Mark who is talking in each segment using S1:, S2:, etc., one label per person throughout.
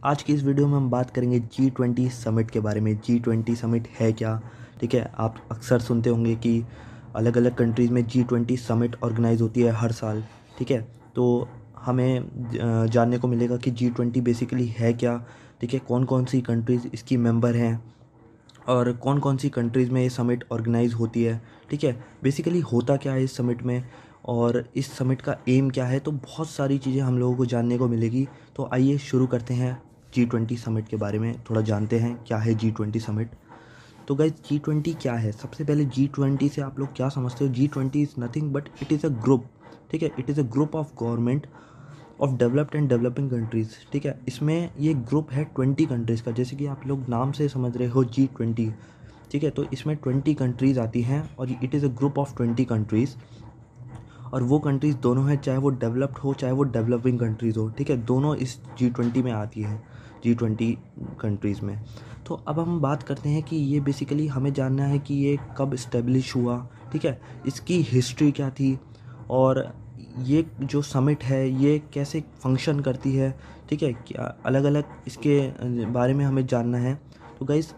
S1: आज की इस वीडियो में हम बात करेंगे G20 समिट के बारे में। G20 समिट है क्या? ठीक है, आप अक्सर सुनते होंगे कि अलग अलग कंट्रीज़ में G20 समिट ऑर्गेनाइज होती है हर साल। ठीक है, तो हमें जानने को मिलेगा कि G20 बेसिकली है क्या। ठीक है, कौन कौन सी कंट्रीज़ इसकी मेंबर हैं और कौन कौन सी कंट्रीज़ में ये समिट ऑर्गेनाइज होती है। ठीक है, बेसिकली होता क्या है इस समिट में और इस समिट का एम क्या है, तो बहुत सारी चीज़ें हम लोगों को जानने को मिलेगी। तो आइए शुरू करते हैं G20 समिट के बारे में, थोड़ा जानते हैं क्या है G20 समिट। तो गाइज G20 क्या है? सबसे पहले G20 से आप लोग क्या समझते हो? G20 is nothing but it is a group. ठीक है, it is a group of government of developed and developing countries. ठीक है, इसमें ये ग्रुप है 20 कंट्रीज़ का, जैसे कि आप लोग नाम से समझ रहे हो G20। ठीक है, तो इसमें 20 कंट्रीज़ आती हैं और it is a group of 20 countries. और वो कंट्रीज़ दोनों हैं, चाहे वो डेवलप्ड हो चाहे वो डेवलपिंग कंट्रीज़ हो। ठीक है, दोनों इस G20 में आती हैं, G20 कंट्रीज़ में। तो अब हम बात करते हैं कि ये बेसिकली हमें जानना है कि ये कब इस्टेब्लिश हुआ। ठीक है, इसकी हिस्ट्री क्या थी और ये जो समिट है ये कैसे फंक्शन करती है। ठीक है, क्या अलग अलग इसके बारे में हमें जानना है। तो गाइस,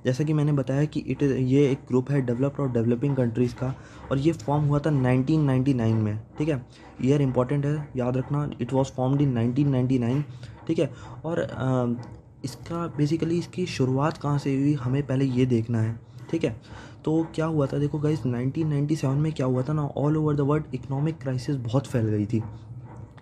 S1: जैसा कि मैंने बताया कि ये एक ग्रुप है डेवलप्ड और डेवलपिंग कंट्रीज़ का और ये फॉर्म हुआ था 1999 में। ठीक है, ईयर इंपॉर्टेंट है, याद रखना, इट वाज फॉर्म्ड इन 1999। ठीक है, और इसका बेसिकली इसकी शुरुआत कहाँ से हुई हमें पहले ये देखना है। ठीक है, तो क्या हुआ था, देखो गाइस, 1997 में क्या हुआ था ना, all over the world economic crisis बहुत फैल गई थी,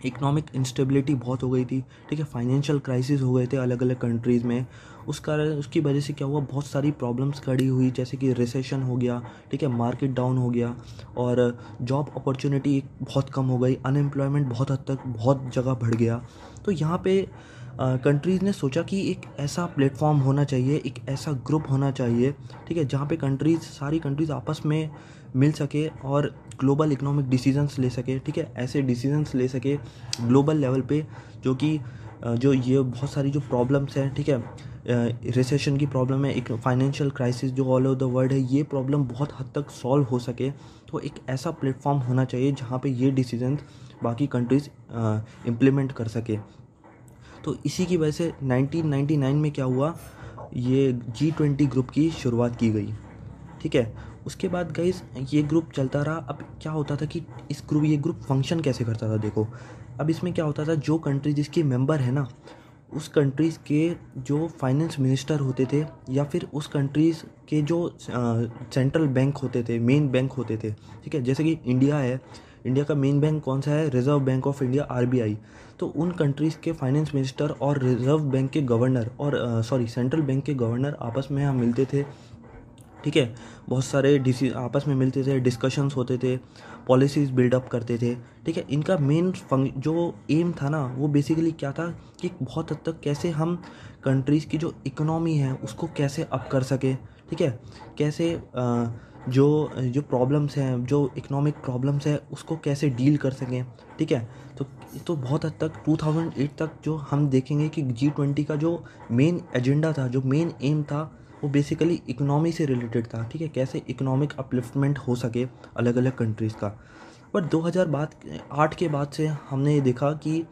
S1: इकोनॉमिक इंस्टेबिलिटी बहुत हो गई थी। ठीक है, फाइनेंशियल क्राइसिस हो गए थे अलग अलग कंट्रीज़ में। उसकी वजह से क्या हुआ, बहुत सारी प्रॉब्लम्स खड़ी हुई, जैसे कि रिसेशन हो गया। ठीक है, मार्केट डाउन हो गया और जॉब अपॉर्चुनिटी बहुत कम हो गई, अनएम्प्लॉयमेंट बहुत हद तक बहुत जगह बढ़ गया। तो यहाँ पे कंट्रीज़ ने सोचा कि एक ऐसा प्लेटफॉर्म होना चाहिए, एक ऐसा ग्रुप होना चाहिए। ठीक है, जहाँ पे सारी कंट्रीज़ आपस में मिल सके और ग्लोबल इकोनॉमिक डिसीजंस ले सके। ठीक है, ऐसे डिसीजंस ले सके ग्लोबल लेवल पे, जो कि जो ये बहुत सारी जो प्रॉब्लम्स हैं। ठीक है, रिसेशन की प्रॉब्लम है, एक फाइनेंशियल क्राइसिस जो ऑल ओवर द वर्ल्ड है, ये प्रॉब्लम बहुत हद तक सॉल्व हो सके। तो एक ऐसा प्लेटफॉर्म होना चाहिए जहाँ पे ये डिसीजंस बाकी कंट्रीज़ इम्प्लीमेंट कर सके। तो इसी की वजह से 1999 में क्या हुआ, ये G20 ग्रुप की शुरुआत की गई। ठीक है, उसके बाद गाइस ये ग्रुप चलता रहा। अब क्या होता था कि ये ग्रुप फंक्शन कैसे करता था, देखो। अब इसमें क्या होता था, जो कंट्री जिसके मेंबर है ना, उस कंट्रीज़ के जो फाइनेंस मिनिस्टर होते थे या फिर उस कंट्रीज़ के जो सेंट्रल बैंक होते थे, मेन बैंक होते थे। ठीक है, जैसे कि इंडिया है, इंडिया का मेन बैंक कौन सा है? Reserve bank of India, RBI। तो उन कंट्रीज़ के फाइनेंस मिनिस्टर और रिज़र्व बैंक के गवर्नर और सेंट्रल बैंक के गवर्नर आपस में यहाँ मिलते थे। ठीक है, बहुत सारे आपस में मिलते थे, डिस्कशंस होते थे, पॉलिसीज़ बिल्डअप करते थे। ठीक है, इनका जो एम था ना, वो बेसिकली क्या था कि बहुत हद तक कैसे हम कंट्रीज़ की जो इकोनॉमी है उसको कैसे अप कर सके। ठीक है, कैसे जो जो प्रॉब्लम्स हैं, जो इकोनॉमिक प्रॉब्लम्स है, उसको कैसे डील कर सकें। ठीक है, तो बहुत हद तक 2008 तक जो हम देखेंगे कि G20 का जो मेन एजेंडा था, जो मेन एम था, वो बेसिकली इकोनॉमी से रिलेटेड था। ठीक है, कैसे इकोनॉमिक अपलिफ्टमेंट हो सके अलग अलग कंट्रीज़ का। पर 2008 के बाद से हमने ये देखा कि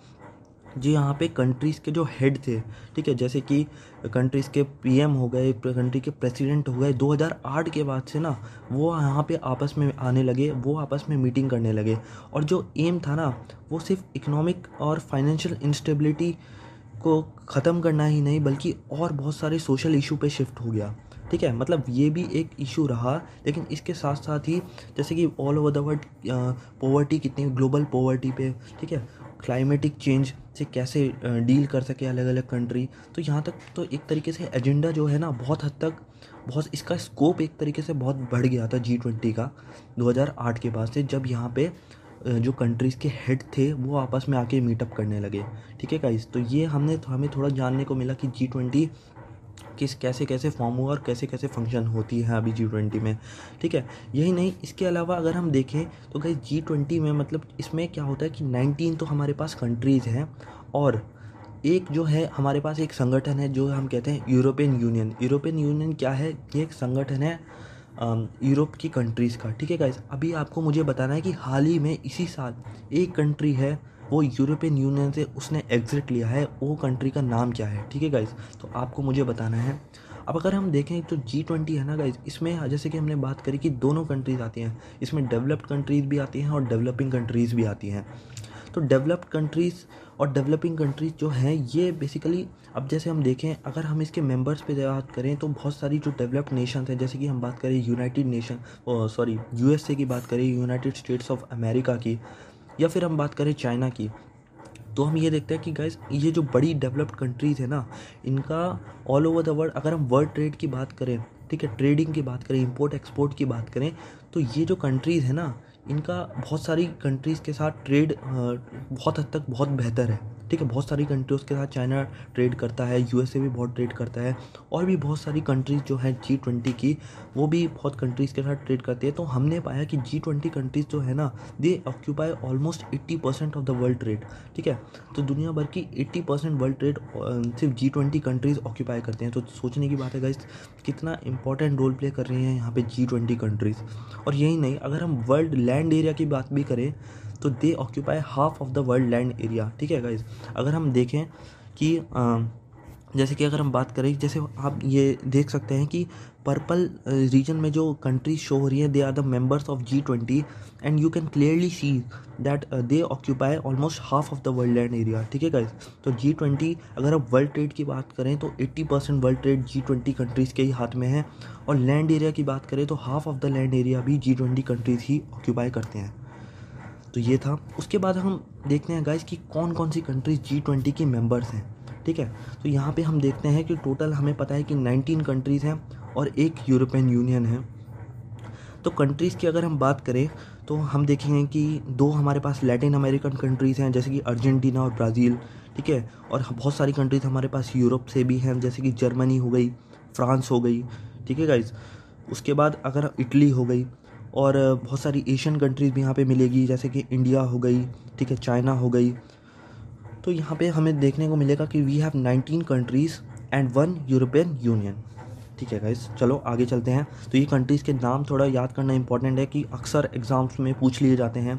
S1: जी यहाँ पे कंट्रीज़ के जो हेड थे, ठीक है, जैसे कि कंट्रीज़ के PM हो गए, कंट्री के प्रेसिडेंट हो गए, 2008 के बाद से ना वो यहाँ पे आपस में आने लगे, वो आपस में मीटिंग करने लगे। और जो एम था ना, वो सिर्फ इकोनॉमिक और फाइनेंशियल इंस्टेबिलिटी को ख़त्म करना ही नहीं, बल्कि और बहुत सारे सोशल इशू पे शिफ्ट हो गया। ठीक है, मतलब ये भी एक इशू रहा, लेकिन इसके साथ साथ ही जैसे कि all over the world poverty, कितनी ग्लोबल पॉवर्टी पे, ठीक है, क्लाइमेटिक चेंज से कैसे डील कर सके अलग अलग कंट्री। तो यहाँ तक तो एक तरीके से एजेंडा जो है ना, बहुत हद तक बहुत इसका स्कोप एक तरीके से बहुत बढ़ गया था G20 का 2008 के बाद से, जब यहाँ पे जो कंट्रीज़ के हेड थे वो आपस में आके मीटअप करने लगे। ठीक है गाइस, तो ये हमें थोड़ा जानने को मिला कि G20 कैसे कैसे फॉर्म हुआ और कैसे कैसे फंक्शन होती है अभी G20 में। ठीक है, यही नहीं, इसके अलावा अगर हम देखें तो गाइस G20 में मतलब इसमें क्या होता है कि 19 तो हमारे पास कंट्रीज़ हैं और एक जो है हमारे पास एक संगठन है जो हम कहते हैं यूरोपियन यूनियन। यूरोपियन यूनियन क्या है? ये एक संगठन है यूरोप की कंट्रीज़ का। ठीक है गाइस, अभी आपको मुझे बताना है कि हाल ही में इसी साल एक कंट्री है वो यूरोपियन यूनियन से उसने एग्जिट लिया है, वो कंट्री का नाम क्या है, ठीक है गाइस, तो आपको मुझे बताना है। अब अगर हम देखें तो G20 है ना गाइस, इसमें जैसे कि हमने बात करी कि दोनों कंट्रीज़ आती हैं, इसमें डेवलप्ड कंट्रीज़ भी आती हैं और डेवलपिंग कंट्रीज़ भी आती हैं। तो डेवलप्ड कंट्रीज़ और डेवलपिंग कंट्रीज़ जो हैं ये बेसिकली, अब जैसे हम देखें अगर हम इसके मेंबर्स पे बात करें तो बहुत सारी जो डेवलप्ड नेशंस हैं, जैसे कि हम बात करें USA की बात करें, यूनाइटेड स्टेट्स ऑफ अमेरिका की, या फिर हम बात करें चाइना की, तो हम ये देखते हैं कि गाइस ये जो बड़ी डेवलप्ड कंट्रीज़ है ना, इनका ऑल ओवर द वर्ल्ड अगर हम वर्ल्ड ट्रेड की बात करें, ठीक है, ट्रेडिंग की बात करें, इंपोर्ट एक्सपोर्ट की बात करें, तो ये जो कंट्रीज़ है ना, इनका बहुत सारी कंट्रीज़ के साथ ट्रेड बहुत हद तक बहुत बेहतर है, ठीक है। बहुत सारी कंट्रीज़ के साथ चाइना ट्रेड करता है, USA भी बहुत ट्रेड करता है, और भी बहुत सारी कंट्रीज़ जो है G20 की, वो भी बहुत कंट्रीज़ के साथ ट्रेड करती है। तो हमने पाया कि G20 कंट्रीज़ जो है ना, दे occupy almost 80% of the world trade, ठीक है। तो दुनिया भर की 80% वर्ल्ड ट्रेड सिर्फ G20 कंट्रीज़ ऑक्यूपाई करते हैं। तो सोचने की बात है गाइस, कितना इंपॉर्टेंट रोल प्ले कर रही हैं यहाँ पे G20 कंट्रीज़। और यही नहीं, अगर हम वर्ल्ड लैंड एरिया की बात भी करें तो दे occupy half of the world land area, ठीक है गाइस। अगर हम देखें कि जैसे कि अगर हम बात करें, जैसे आप ये देख सकते हैं कि पर्पल रीजन में जो कंट्रीज शो हो रही है, they are the members of G20 and you can clearly see that they occupy almost half of the world land area, ठीक है गाइस। तो G20 अगर आप वर्ल्ड ट्रेड की बात करें तो 80% वर्ल्ड ट्रेड G20 कंट्रीज़ के ही हाथ में है, और लैंड एरिया की बात करें तो half of the land area भी G20 कंट्रीज़ ही ऑक्यूपाई करते हैं। तो ये था। उसके बाद हम देखते हैं गाइस कि कौन कौन सी कंट्रीज़ G20 की मेंबर्स हैं, ठीक है। तो यहाँ पे हम देखते हैं कि टोटल हमें पता है कि 19 कंट्रीज़ हैं और एक यूरोपियन यूनियन है। तो कंट्रीज़ की अगर हम बात करें तो हम देखेंगे कि दो हमारे पास लैटिन अमेरिकन कंट्रीज़ हैं, जैसे कि अर्जेंटीना और ब्राज़ील, ठीक है। और बहुत सारी कंट्रीज़ हमारे पास यूरोप से भी हैं, जैसे कि जर्मनी हो गई, फ्रांस हो गई, ठीक है गाइस। उसके बाद अगर इटली हो गई, और बहुत सारी एशियन कंट्रीज़ भी यहाँ पे मिलेगी, जैसे कि इंडिया हो गई, ठीक है, चाइना हो गई। तो यहाँ पे हमें देखने को मिलेगा कि we have 19 countries and 1 European union, ठीक है गाइस। चलो आगे चलते हैं। तो ये कंट्रीज़ के नाम थोड़ा याद करना इंपॉर्टेंट है कि अक्सर एग्ज़ाम्स में पूछ लिए जाते हैं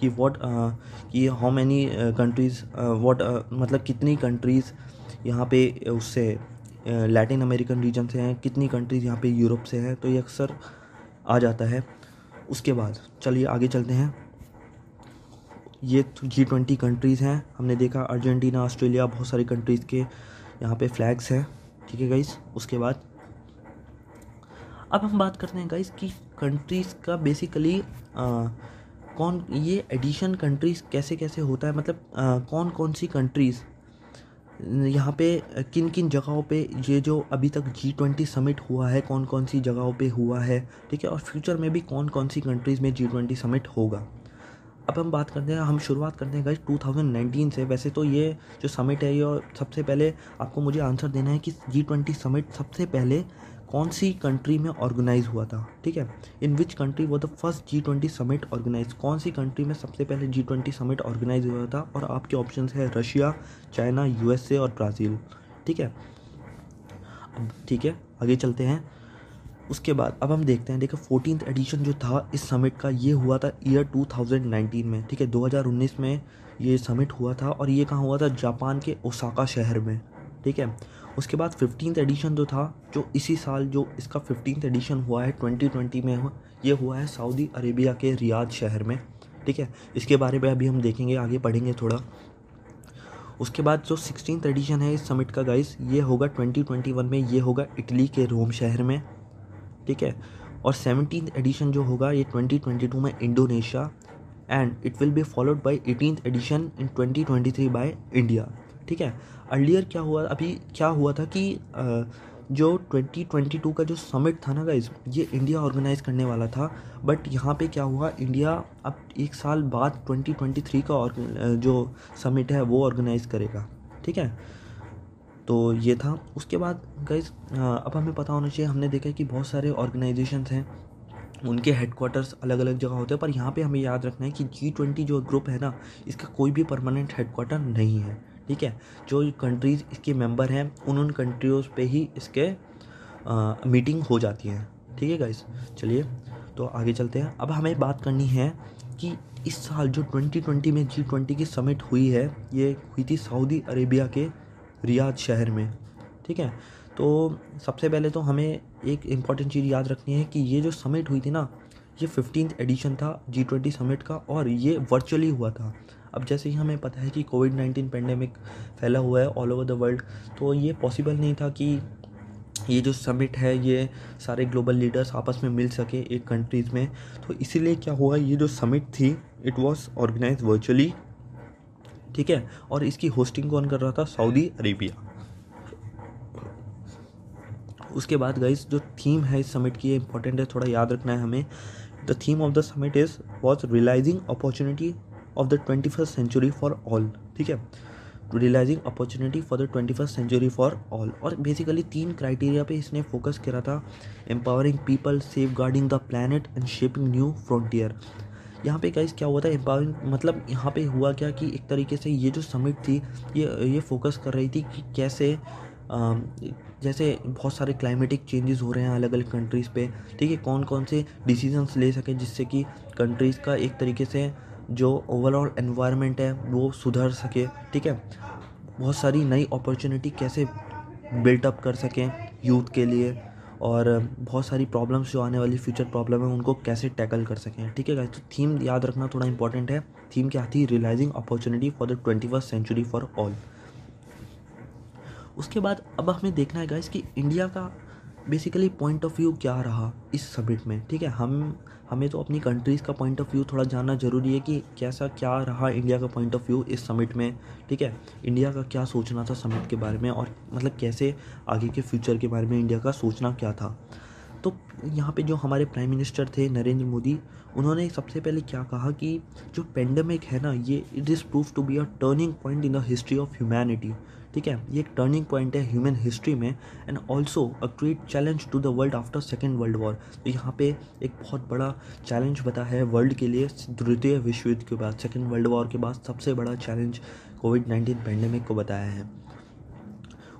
S1: कि कि हाउ मैनी कंट्रीज़ मतलब कितनी कंट्रीज़ यहाँ पे उससे लैटिन अमेरिकन रीजन से हैं, कितनी कंट्रीज़ यहाँ पे यूरोप से हैं, तो ये अक्सर आ जाता है। उसके बाद चलिए आगे चलते हैं। ये G20 कंट्रीज़ हैं, हमने देखा अर्जेंटीना, ऑस्ट्रेलिया, बहुत सारी कंट्रीज़ के यहाँ पे फ्लैग्स हैं, ठीक है गाइस। उसके बाद अब हम बात करते हैं गाइस कि कंट्रीज़ का बेसिकली कौन ये एडिशन कंट्रीज़ कैसे कैसे होता है, मतलब कौन कौन सी कंट्रीज़ यहाँ पे किन किन जगहों पे ये जो अभी तक G20 समिट हुआ है, कौन कौन सी जगहों पे हुआ है, ठीक है, और फ्यूचर में भी कौन कौन सी कंट्रीज़ में G20 समिट होगा। अब हम बात करते हैं, हम शुरुआत करते हैं गाइस 2019 से। वैसे तो ये जो समिट है, ये सबसे पहले आपको मुझे आंसर देना है कि G20 समिट सबसे पहले कौन सी कंट्री में ऑर्गेनाइज हुआ था, ठीक है। इन विच कंट्री वो the first G20 summit organise, कौन सी कंट्री में सबसे पहले G20 समिट ऑर्गेनाइज हुआ था। और आपके ऑप्शंस है रशिया, चाइना, USA और ब्राज़ील, ठीक है। अब ठीक है, आगे चलते हैं। उसके बाद अब हम देखते हैं, देखो 14th एडिशन जो था इस समिट का, ये हुआ था ईयर 2019 में, ठीक है, 2019 में ये समिट हुआ था, और ये कहाँ हुआ था, जापान के ओसाका शहर में, ठीक है। उसके बाद 15th एडिशन जो था, जो इसी साल जो इसका 15th एडिशन हुआ है 2020 में, ये हुआ है सऊदी अरेबिया के रियाद शहर में, ठीक है। इसके बारे में अभी हम देखेंगे, आगे पढ़ेंगे थोड़ा। उसके बाद जो 16th एडिशन है इस समिट का गाइस, ये होगा 2021 में, ये होगा इटली के रोम शहर में, ठीक है। और 17th एडिशन जो होगा ये 2022 में Indonesia, and it will be followed by 18th edition in 2023 by India, ठीक है। अर्लियर क्या हुआ, अभी क्या हुआ था कि जो 2022 का जो समिट था ना गाइज, ये इंडिया ऑर्गेनाइज करने वाला था, बट यहाँ पे क्या हुआ, इंडिया अब एक साल बाद 2023 का जो समिट है वो ऑर्गेनाइज करेगा, ठीक है। तो ये था। उसके बाद गाइज अब हमें पता होना चाहिए, हमने देखा कि बहुत सारे ऑर्गेनाइजेशंस हैं, उनके हेडक्वार्टर्स अलग अलग जगह होते हैं, पर यहाँ पे हमें याद रखना है कि G20 जो ग्रुप है ना, इसका कोई भी परमानेंट हेडक्वार्टर नहीं है, ठीक है। जो कंट्रीज़ इसके मेंबर हैं उन कंट्रीज़ पे ही इसके मीटिंग हो जाती है, ठीक है गाइस। चलिए तो आगे चलते हैं। अब हमें बात करनी है कि इस साल जो 2020 में G20 की समिट हुई है, ये हुई थी सऊदी अरेबिया के रियाद शहर में, ठीक है। तो सबसे पहले तो हमें एक इम्पॉर्टेंट चीज़ याद रखनी है कि ये जो समिट हुई थी ना, ये 15th एडिशन था G20 समिट का, और ये वर्चुअली हुआ था। अब जैसे ही हमें पता है कि कोविड-19 पेंडेमिक फैला हुआ है ऑल ओवर द वर्ल्ड, तो ये पॉसिबल नहीं था कि ये जो समिट है ये सारे ग्लोबल लीडर्स आपस में मिल सके एक कंट्रीज़ में। तो इसीलिए क्या हुआ, ये जो समिट थी इट वाज ऑर्गेनाइज वर्चुअली, ठीक है। और इसकी होस्टिंग कौन कर रहा था? Saudi Arabia. उसके बाद गाइस जो थीम है इस समिट की, ये इंपॉर्टेंट है, थोड़ा याद रखना है हमें। The theme of the summit was realising opportunity of the 21st century for all, ठीक है। Realising opportunity for the 21st century for all. और बेसिकली 3 क्राइटेरिया पे इसने फोकस करा था: empowering people, safeguarding the planet and shaping new frontier. यहाँ पे guys क्या हुआ था, एम्पावरिंग मतलब यहाँ पे हुआ क्या कि एक तरीके से ये जो समिट थी ये फोकस कर रही थी कि कैसे जैसे बहुत सारे क्लाइमेटिक चेंजेस हो रहे हैं अलग अलग कंट्रीज़ पे, ठीक है, कौन कौन से डिसीजंस ले सके जिससे कि कंट्रीज़ का एक तरीके से जो ओवरऑल एनवायरनमेंट है वो सुधर सके, ठीक है। बहुत सारी नई अपॉर्चुनिटी कैसे बिल्टअप कर सकें यूथ के लिए, और बहुत सारी प्रॉब्लम्स जो आने वाली फ्यूचर प्रॉब्लम है उनको कैसे टैकल कर सकें, ठीक है गाइस। तो थीम याद रखना थोड़ा इंपॉर्टेंट है। थीम क्या थी? Realising opportunity for the 21st century for all. उसके बाद अब हमें देखना है गाइस कि इंडिया का बेसिकली पॉइंट ऑफ व्यू क्या रहा इस समिट में, ठीक है। हमें तो अपनी कंट्रीज़ का पॉइंट ऑफ व्यू थोड़ा जानना ज़रूरी है कि कैसा क्या रहा इंडिया का पॉइंट ऑफ व्यू इस समिट में, ठीक है। इंडिया का क्या सोचना था समिट के बारे में, और मतलब कैसे आगे के फ्यूचर के बारे में इंडिया का सोचना क्या था। तो यहाँ पे जो हमारे प्राइम मिनिस्टर थे नरेंद्र मोदी, उन्होंने सबसे पहले क्या कहा कि जो पेंडेमिक है ना, ये it is prove to be a turning point in the history of humanity, ठीक है। ये एक टर्निंग पॉइंट है ह्यूमन हिस्ट्री में, and also a great challenge to the world after second world war. तो यहाँ पे एक बहुत बड़ा चैलेंज बता है वर्ल्ड के लिए, द्वितीय विश्व युद्ध के बाद, सेकेंड वर्ल्ड वॉर के बाद सबसे बड़ा चैलेंज कोविड-19 पेंडेमिक को बताया है।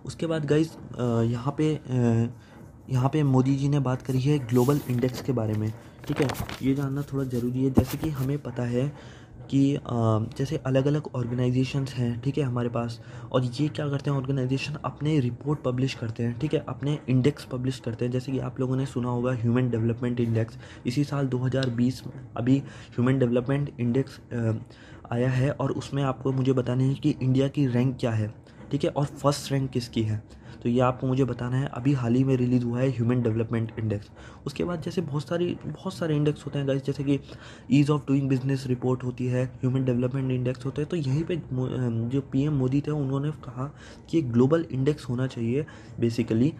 S1: उसके बाद गाइज यहाँ पे मोदी जी ने बात करी है ग्लोबल इंडेक्स के बारे में, ठीक है। ये जानना थोड़ा ज़रूरी है। जैसे कि हमें पता है कि जैसे अलग अलग ऑर्गेनाइजेशंस हैं, ठीक है, हमारे पास, और ये क्या करते हैं ऑर्गेनाइजेशन, अपने रिपोर्ट पब्लिश करते हैं, ठीक है, अपने इंडेक्स पब्लिश करते हैं। जैसे कि आप लोगों ने सुना होगा ह्यूमन डेवलपमेंट इंडेक्स, इसी साल 2020 में अभी ह्यूमन डेवलपमेंट इंडेक्स आया है, और उसमें आपको मुझे बताना है कि इंडिया की रैंक क्या है, ठीक है, और फर्स्ट रैंक किसकी है। तो ये आपको मुझे बताना है। अभी हाल ही में रिलीज़ हुआ है ह्यूमन डेवलपमेंट इंडेक्स। उसके बाद जैसे बहुत सारे इंडेक्स होते हैं गाइस, जैसे कि ease of doing business report होती है, ह्यूमन डेवलपमेंट इंडेक्स होते हैं। तो यहीं पे जो पीएम मोदी थे उन्होंने कहा कि एक ग्लोबल इंडेक्स होना चाहिए बेसिकली,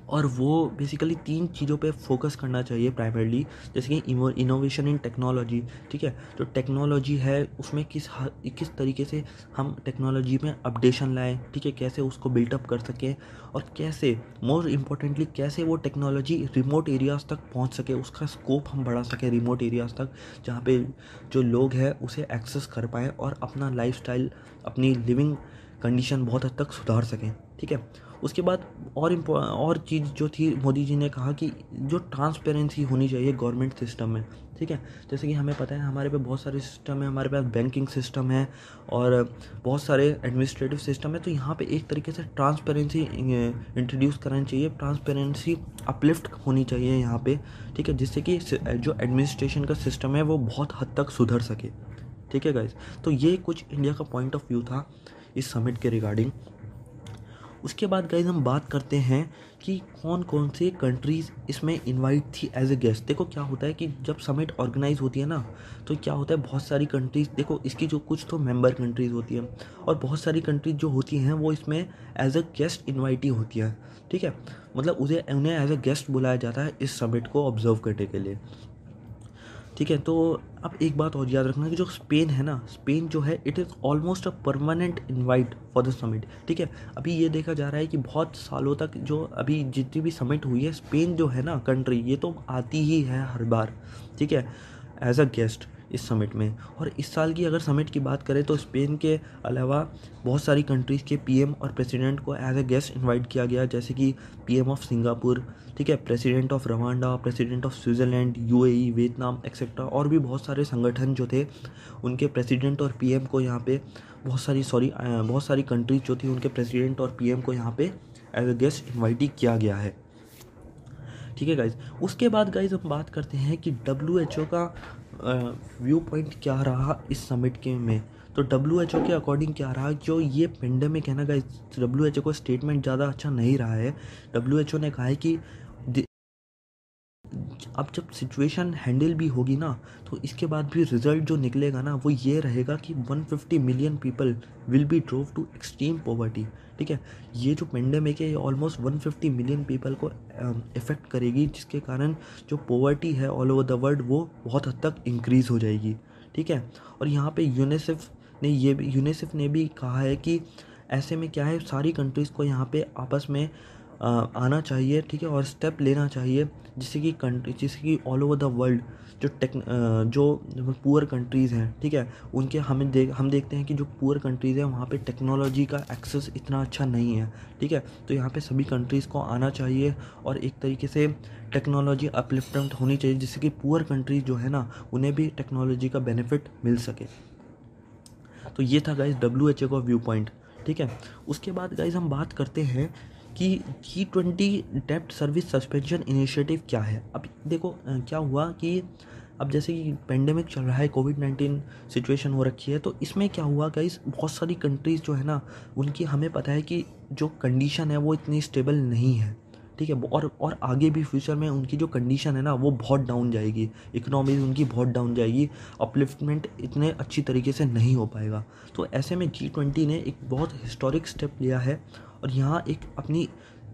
S1: और वो बेसिकली 3 चीज़ों पे फोकस करना चाहिए प्राइमरली, जैसे कि इनोवेशन इन टेक्नोलॉजी, ठीक है। जो टेक्नोलॉजी है उसमें किस तरीके से हम टेक्नोलॉजी में अपडेशन लाएं, ठीक है, कैसे उसको बिल्टअप कर सकें, और कैसे मोर इम्पोर्टेंटली कैसे वो टेक्नोलॉजी रिमोट एरियाज़ तक पहुंच सके, उसका स्कोप हम बढ़ा सकें रिमोट एरियाज़ तक, जहाँ पे जो लोग हैं उसे एक्सेस कर पाएँ और अपना लाइफस्टाइल, अपनी लिविंग कंडीशन बहुत हद तक सुधार सकें, ठीक है। उसके बाद और चीज़ जो थी, मोदी जी ने कहा कि जो ट्रांसपेरेंसी होनी चाहिए गवर्नमेंट सिस्टम में, ठीक है। जैसे कि हमें पता है हमारे पे बहुत सारे सिस्टम है, हमारे पास बैंकिंग सिस्टम है और बहुत सारे एडमिनिस्ट्रेटिव सिस्टम है। तो यहाँ पे एक तरीके से ट्रांसपेरेंसी इंट्रोड्यूस करानी चाहिए, ट्रांसपेरेंसी अपलिफ्ट होनी चाहिए यहाँ पे, ठीक है, जिससे कि जो एडमिनिस्ट्रेशन का सिस्टम है वो बहुत हद तक सुधर सके, ठीक है गाइज। तो ये कुछ इंडिया का पॉइंट ऑफ व्यू था इस समिट के रिगार्डिंग। उसके बाद गाइज हम बात करते हैं कि कौन कौन से कंट्रीज़ इसमें इनवाइट थी एज ए गेस्ट। देखो क्या होता है कि जब समिट ऑर्गेनाइज होती है ना, तो क्या होता है बहुत सारी कंट्रीज़, देखो इसकी जो कुछ तो मेंबर कंट्रीज़ होती हैं और बहुत सारी कंट्रीज़ जो होती हैं वो इसमें एज अ गेस्ट इन्वाइटी होती है, ठीक है। मतलब उन्हें एज अ गेस्ट बुलाया जाता है इस समिट को ऑब्जर्व करने के लिए, ठीक है। तो अब एक बात और याद रखना कि जो स्पेन है ना, स्पेन जो है it is almost a permanent invite for the summit, ठीक है। अभी ये देखा जा रहा है कि बहुत सालों तक जो अभी जितनी भी समिट हुई है, स्पेन जो है ना कंट्री, ये तो आती ही है हर बार, ठीक है, एज अ गेस्ट। इस समिट में। और इस साल की अगर समिट की बात करें तो स्पेन के अलावा बहुत सारी कंट्रीज़ के पीएम और प्रेसिडेंट को एज ए गेस्ट इनवाइट किया गया, जैसे कि पीएम ऑफ सिंगापुर, ठीक है, president of Rwanda, president of Switzerland, UAE, Vietnam etcetera, और भी बहुत सारे संगठन जो थे उनके प्रेसिडेंट और पीएम को यहाँ पे बहुत सारी कंट्रीज जो थी उनके प्रेसिडेंट और पीएम को यहाँ पे एज ए गेस्ट इन्वाइट किया गया है। ठीक है गाइज, उसके बाद गाइज हम बात करते हैं कि WHO का व्यू पॉइंट क्या रहा इस समिट के में। तो WHO के अकॉर्डिंग क्या रहा, जो ये पेंडेमिक है ना गाइज, WHO का स्टेटमेंट ज़्यादा अच्छा नहीं रहा है। WHO ने कहा है कि अब जब सिचुएशन हैंडल भी होगी ना, तो इसके बाद भी रिजल्ट जो निकलेगा ना वो ये रहेगा कि 150 million people will be drove to extreme poverty. ठीक है, ये जो पेंडेमिक है ये ऑलमोस्ट 150 मिलियन पीपल को इफ़ेक्ट करेगी, जिसके कारण जो पॉवर्टी है ऑल ओवर द वर्ल्ड वो बहुत हद तक इंक्रीज़ हो जाएगी। ठीक है, और यहाँ पे यूनिसेफ ने भी कहा है कि ऐसे में क्या है, सारी कंट्रीज़ को यहाँ पे आपस में आना चाहिए, ठीक है, और स्टेप लेना चाहिए, जिससे कि ऑल ओवर द वर्ल्ड जो पुअर कंट्रीज़ हैं, ठीक है, उनके हम देखते हैं कि जो पुअर कंट्रीज़ हैं वहाँ पे टेक्नोलॉजी का एक्सेस इतना अच्छा नहीं है। ठीक है, तो यहाँ पे सभी कंट्रीज़ को आना चाहिए और एक तरीके से टेक्नोलॉजी अपलिफ्टमेंट होनी चाहिए, जिससे कि पुअर कंट्रीज़ जो है ना उन्हें भी टेक्नोलॉजी का बेनिफिट मिल सके। तो ये था गाइज WHO का व्यू पॉइंट। ठीक है, उसके बाद गाइज हम बात करते हैं कि G20 डेब्ट सर्विस सस्पेंशन इनिशिएटिव क्या है। अब देखो क्या हुआ कि अब जैसे कि पेंडेमिक चल रहा है, कोविड-19 सिचुएशन हो रखी है, तो इसमें क्या हुआ गाइस, बहुत सारी कंट्रीज़ जो है ना उनकी हमें पता है कि जो कंडीशन है वो इतनी स्टेबल नहीं है। ठीक है, और आगे भी फ्यूचर में उनकी जो कंडीशन है ना वो बहुत डाउन जाएगी, इकोनॉमी उनकी बहुत डाउन जाएगी, अपलिफ्टमेंट इतने अच्छी तरीके से नहीं हो पाएगा। तो ऐसे में G20 ने एक बहुत हिस्टोरिक स्टेप लिया है और यहाँ अपनी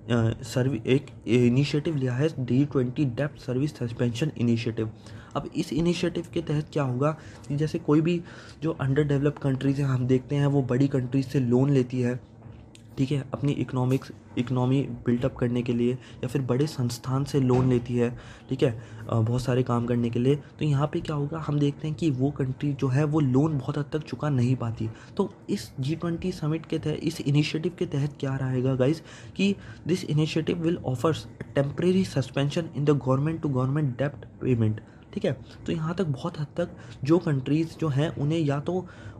S1: एक इनिशिएटिव लिया है, G20 डेब्ट सर्विस सस्पेंशन इनिशिएटिव। अब इस इनिशिएटिव के तहत क्या होगा कि जैसे कोई भी जो अंडर डेवलप्ड कंट्रीज़ हैं, हम देखते हैं वो बड़ी कंट्रीज से लोन लेती है, ठीक है, अपनी इकनॉमी बिल्टअप करने के लिए, या फिर बड़े संस्थान से लोन लेती है, ठीक है, बहुत सारे काम करने के लिए। तो यहाँ पे क्या होगा, हम देखते हैं कि वो कंट्री जो है वो लोन बहुत हद तक चुका नहीं पाती। तो इस G20 समिट के तहत, इस इनिशिएटिव के तहत क्या रहेगा गाइज कि this initiative will offers temporary suspension in the government to government डेब्ट पेमेंट। ठीक है, तो यहाँ तक बहुत हद तक जो कंट्रीज़ जो हैं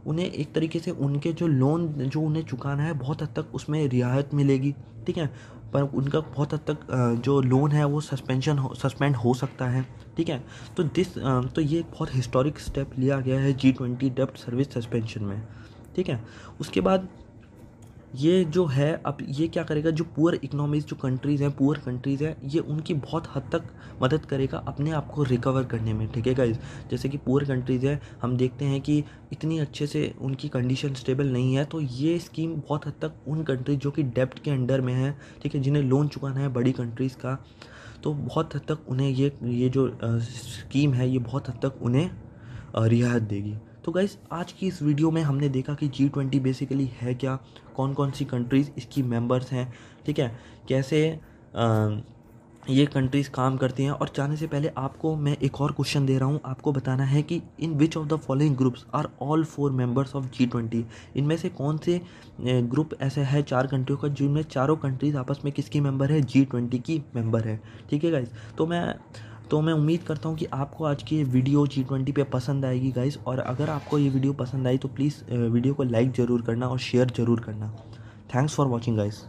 S1: उन्हें एक तरीके से उनके जो लोन जो उन्हें चुकाना है बहुत हद तक उसमें रियायत मिलेगी। ठीक है, पर उनका बहुत हद तक जो लोन है वो सस्पेंड हो सकता है। ठीक है, तो ये एक बहुत हिस्टोरिक स्टेप लिया गया है G20 डेब्ट सर्विस सस्पेंशन में। ठीक है, उसके बाद ये जो है, अब ये क्या करेगा, जो पुअर इकोनॉमीज़ जो कंट्रीज़ हैं, पुअर कंट्रीज़ हैं, ये उनकी बहुत हद तक मदद करेगा अपने आप को रिकवर करने में। ठीक है गाइस, जैसे कि पुअर कंट्रीज़ हैं, हम देखते हैं कि इतनी अच्छे से उनकी कंडीशन स्टेबल नहीं है, तो ये स्कीम बहुत हद तक उन कंट्रीज जो कि डेब्ट के अंडर में है, ठीक है, जिन्हें लोन चुकाना है बड़ी कंट्रीज़ का, तो बहुत हद तक उन्हें ये जो स्कीम है ये बहुत हद तक उन्हें रियायत देगी। तो गाइस, आज की इस वीडियो में हमने देखा कि G20 बेसिकली है क्या, कौन कौन सी कंट्रीज़ इसकी मेंबर्स हैं, ठीक है, कैसे ये कंट्रीज़ काम करती हैं। और जाने से पहले आपको मैं एक और क्वेश्चन दे रहा हूँ, आपको बताना है कि in which of the following groups are all 4 members of G20। इनमें से कौन से ग्रुप ऐसे है 4 कंट्रियों का जिनमें चारों कंट्रीज़ आपस में किसकी मेंबर है, G20 की मेंबर है। ठीक है गाइस, तो मैं उम्मीद करता हूँ कि आपको आज की ये वीडियो G20 पे पसंद आएगी गाइस। और अगर आपको ये वीडियो पसंद आई तो प्लीज़ वीडियो को लाइक ज़रूर करना और शेयर ज़रूर करना। Thanks for watching guys.